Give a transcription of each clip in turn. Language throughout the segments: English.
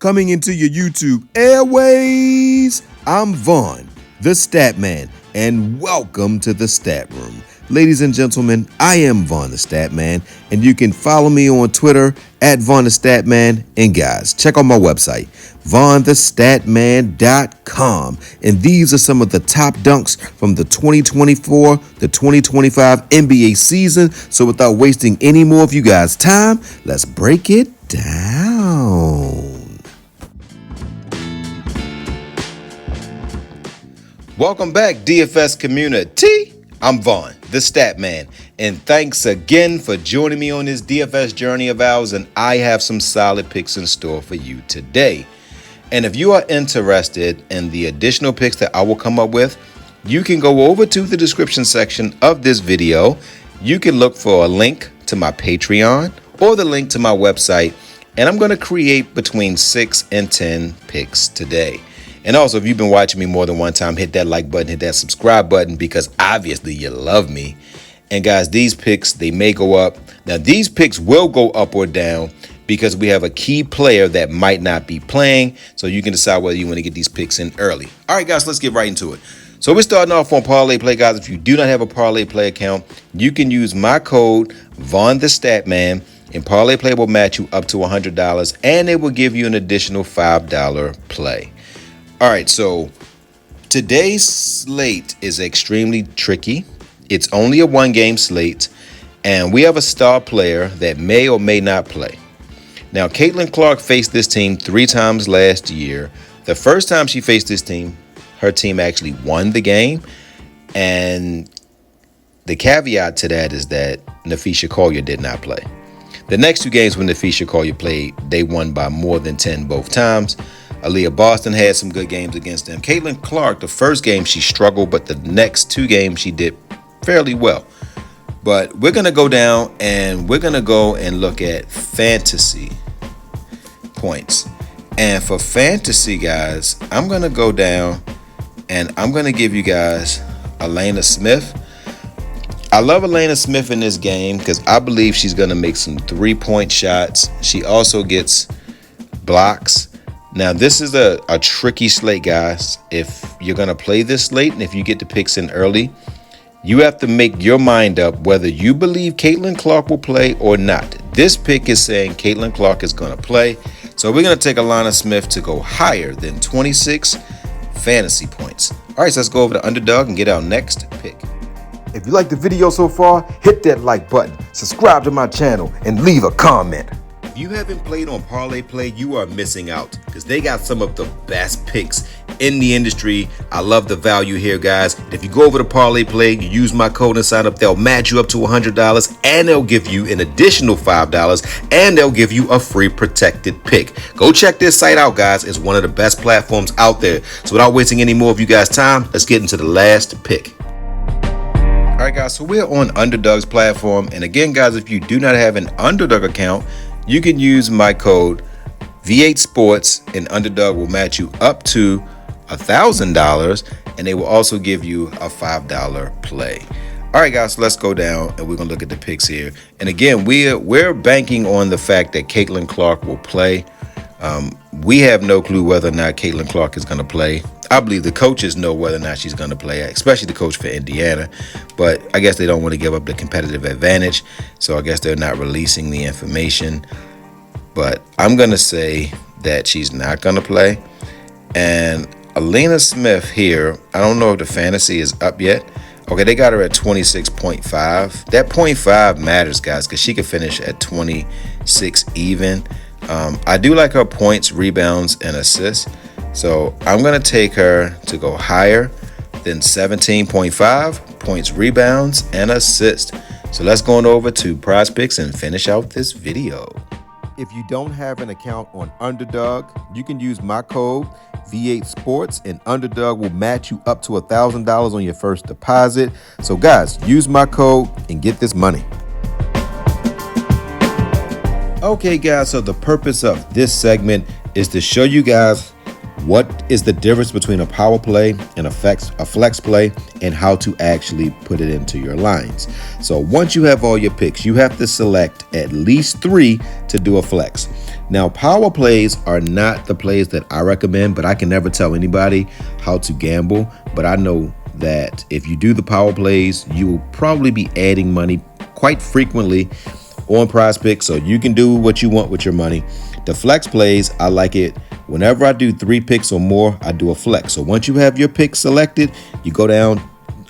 Coming into your YouTube airways, I'm Vaughn, the Statman, and welcome to the Stat Room. Ladies and gentlemen, I am Vaughn the Statman, and you can follow me on Twitter at VonnTheStatman. And guys, check out my website, vonnthestatman.com. And these are some of the top dunks from the 2024 to 2025 NBA season. So without wasting any more of you guys' time, let's break it down. Welcome back, DFS community. I'm Vaughn, the Statman, and thanks again for joining me on this DFS journey of ours, and I have some solid picks in store for you today. And if you are interested in the additional picks that I will come up with, you can go over to the description section of this video. You can look for a link to my Patreon or the link to my website, and I'm going to create between 6 and 10 picks today. And also, if you've been watching me more than one time, hit that like button, hit that subscribe button, because obviously you love me. And guys, these picks, they may go up. Now, these picks will go up or down because we have a key player that might not be playing. So you can decide whether you want to get these picks in early. All right, guys, let's get right into it. So we're starting off on Parlayplay, guys. If you do not have a Parlayplay account, you can use my code VonnTheStatman, and Parlayplay will match you up to $100, and it will give you an additional $5 play. All right, so today's slate is extremely tricky. It's only a one-game slate, and we have a star player that may or may not play. Now, Caitlin Clark faced this team 3 times last year. The first time she faced this team, her team actually won the game, and the caveat to that is that Nafisha Collier did not play. The next 2 games when Nafisha Collier played, they won by more than 10 both times. Aaliyah Boston had some good games against them. Caitlin Clark, the first game she struggled, but the next 2 games she did fairly well. But we're going to go down and we're going to go and look at fantasy points. And for fantasy, guys, I'm going to go down and I'm going to give you guys Elena Smith. I love Elena Smith in this game because I believe she's going to make some 3-point shots. She also gets blocks. Now, this is a tricky slate, guys. If you're going to play this slate and if you get the picks in early, you have to make your mind up whether you believe Caitlin Clark will play or not. This pick is saying Caitlin Clark is going to play. So we're going to take Elena Smith to go higher than 26 fantasy points. All right, so let's go over to Underdog and get our next pick. If you like the video so far, hit that like button, subscribe to my channel, and leave a comment. If you haven't played on Parlayplay, you are missing out because they got some of the best picks in the industry. I love the value here, guys. If you go over to Parlayplay, you use my code and sign up, they'll match you up to $100, and they'll give you an additional $5, and they'll give you a free protected pick. Go check this site out, guys. It's one of the best platforms out there. So without wasting any more of you guys' time, let's get into the last pick. All right, guys, so we're on Underdog's platform. And again, guys, if you do not have an Underdog account, you can use my code V8 Sports, and Underdog will match you up to $1,000, and they will also give you a $5 play. All right, guys, so let's go down and we're gonna look at the picks here. And again, we're banking on the fact that Caitlin Clark will play. We have no clue whether or not Caitlin Clark is gonna play. I believe the coaches know whether or not she's going to play, especially the coach for Indiana. But I guess they don't want to give up the competitive advantage. So I guess they're not releasing the information. But I'm going to say that she's not going to play. And Elena Smith here, I don't know if the fantasy is up yet. Okay, they got her at 26.5. That 0.5 matters, guys, because she could finish at 26 even. I do like her points, rebounds, and assists. So I'm going to take her to go higher than 17.5 points, rebounds, and assists. So let's go on over to Prizepicks and finish out this video. If you don't have an account on Underdog, you can use my code V8 Sports, and Underdog will match you up to $1,000 on your first deposit. So guys, use my code and get this money. Okay, guys, so the purpose of this segment is to show you guys what is the difference between a power play and a flex play, and how to actually put it into your lines. So once you have all your picks, you have to select at least 3 to do a flex. Now, power plays are not the plays that I recommend, but I can never tell anybody how to gamble. But I know that if you do the power plays, you will probably be adding money quite frequently on Prizepicks, so you can do what you want with your money. The flex plays, I like it. Whenever I do 3 picks or more, I do a flex. So once you have your pick selected, you go down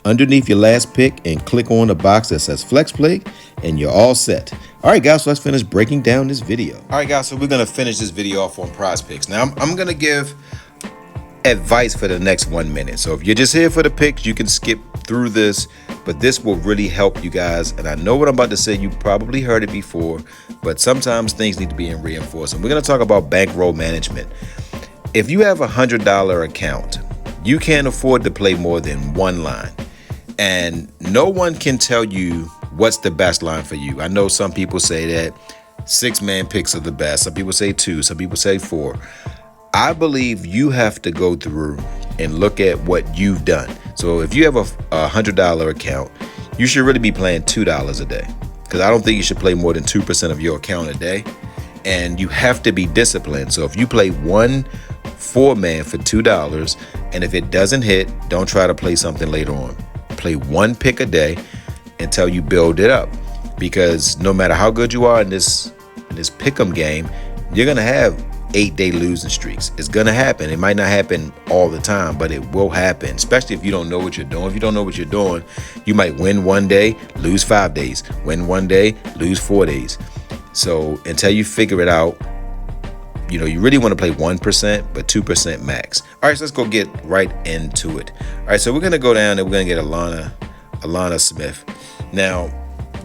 underneath your last pick and click on the box that says flex play, and you're all set. All right, guys, so let's finish breaking down this video. All right, guys, so we're going to finish this video off on Prizepicks. Now, I'm going to give advice for the next 1 minute. So if you're just here for the picks, you can skip through this, but this will really help you guys. And I know what I'm about to say, you probably heard it before, but sometimes things need to be reinforced. And we're going to talk about bankroll management. If you have $100 account, you can't afford to play more than 1 line. And no one can tell you what's the best line for you. I know some people say that 6-man picks are the best. Some people say 2, some people say 4. I believe you have to go through and look at what you've done. So if you have a $100 account, you should really be playing $2 a day, because I don't think you should play more than 2% of your account a day. And you have to be disciplined. So if you play 1 4-man for $2, and if it doesn't hit, don't try to play something later on. Play 1 pick a day until you build it up, because no matter how good you are in this pick'em game, you're gonna have 8-day losing streaks. It's gonna happen. It might not happen all the time, but it will happen, especially if you don't know what you're doing. If you don't know what you're doing, you might win 1 day, lose 5 days, win 1 day, lose 4 days. So until you figure it out, you know, you really want to play 1%, but 2% max. All right, so let's go get right into it. All right, so we're gonna go down and we're gonna get Alana Smith. Now,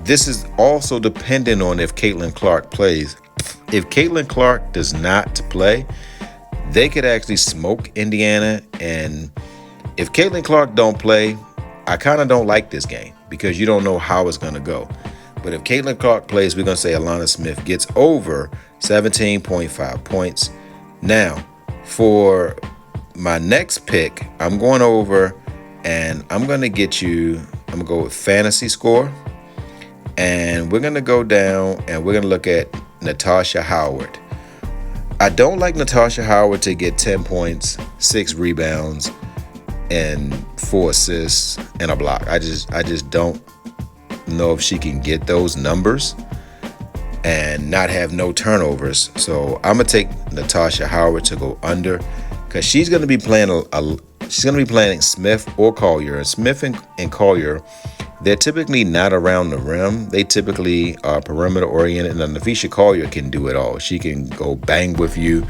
this is also dependent on if Caitlin Clark plays. If Caitlin Clark does not play, they could actually smoke Indiana. And if Caitlin Clark don't play, I kind of don't like this game, because you don't know how it's going to go. But if Caitlin Clark plays, we're going to say Alana Smith gets over 17.5 points. Now, for my next pick, I'm going over and I'm going to get you, I'm going to go with fantasy score. And we're going to go down and we're going to look at Natasha Howard. I don't like Natasha Howard to get 10 points, 6 rebounds, and 4 assists and a block. I just don't know if she can get those numbers and not have no turnovers. So I'm gonna take Natasha Howard to go under, because she's gonna be playing Smith or Collier. And Smith and Collier, they're typically not around the rim. They typically are perimeter oriented. And Nafisha Collier can do it all. She can go bang with you.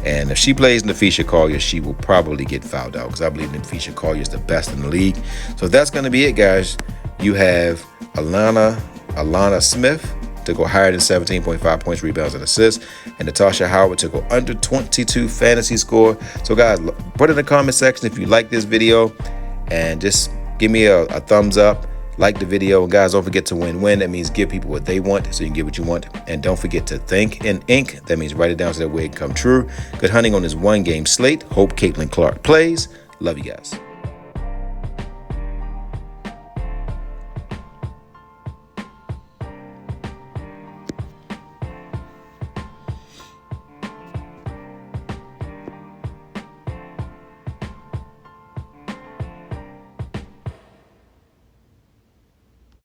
And if she plays Nafisha Collier, she will probably get fouled out, because I believe Nafisha Collier is the best in the league. So that's going to be it, guys. You have Alana Smith to go higher than 17.5 points, rebounds, and assists, and Natasha Howard to go under 22 fantasy score. So, guys, put in the comment section if you like this video, and just give me a thumbs up. Like the video, and guys, don't forget to win-win. That means give people what they want so you can get what you want. And don't forget to think in ink. That means write it down so that way it can come true. Good hunting on this 1-game slate. Hope Caitlin Clark plays. Love you guys.